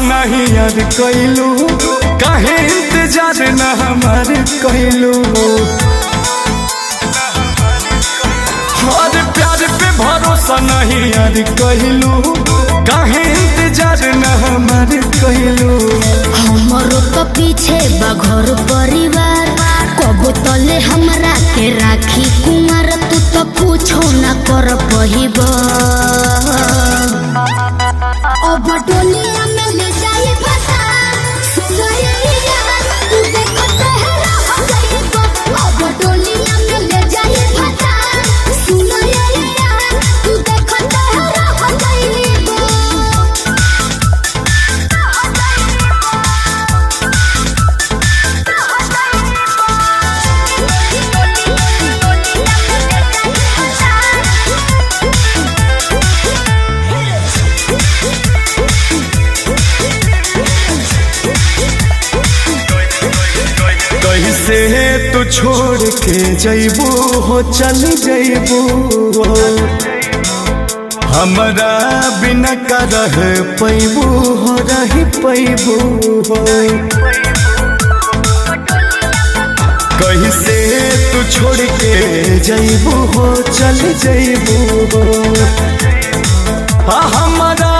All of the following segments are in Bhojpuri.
नहीं यार कैलू काहे इंतजार न हमार कैलू। और प्यार पे भरोसा नहीं यार कैलू काहे इंतजार न हमार कैलू। हमरो तो पीछे बघर परिवार कब तले हमरा के राखी कुमार तू तो पूछो न कर पहिब। अब डोलिया में ले जाई फसा सुनैया तू देखो तेरा हो जाइब। अब डोलिया में ले जाई फसा सुनैया तू देखो तेरा हो जाइब। कैसे तू छोड़ के जैबू हो चल जैबू हमरा बिना का रह पैबू हो रही पैबू हो। कैसे तू छोड़ के जैबू हो चल जैबू हो हमरा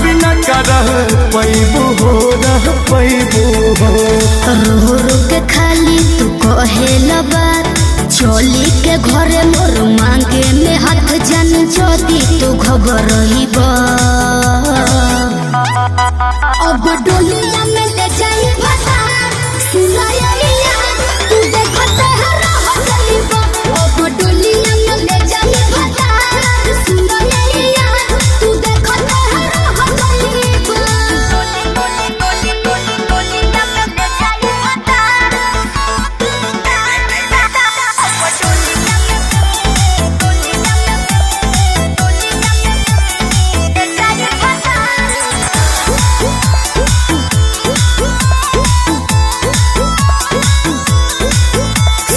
बिना का रह पैबू हो रह पैबू हो। रो रो के खाली तू कहेल बात चली के घरे मोर मांगे में हाथ जान जदी तू घबरहिब। अब डोलिया में ले जाई फसा सुनैया तू देखो तेरा हो जाइब। अब डोलिया में ले जाई फसा सुनैया तू देखो तेरा हो जाइब।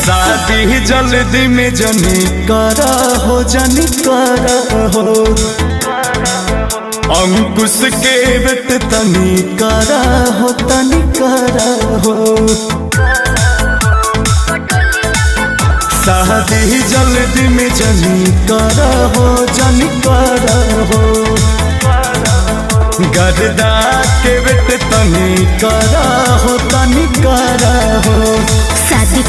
शादी जल्दी में जनी करा हो जनी करा हो। अंकुश के बेट तनी करा हो तनी करा हो। शादी जल्दी में जनी करा हो जनी करा हो। गर्दा के बेट तनी करा हो तनी करा हो। शादी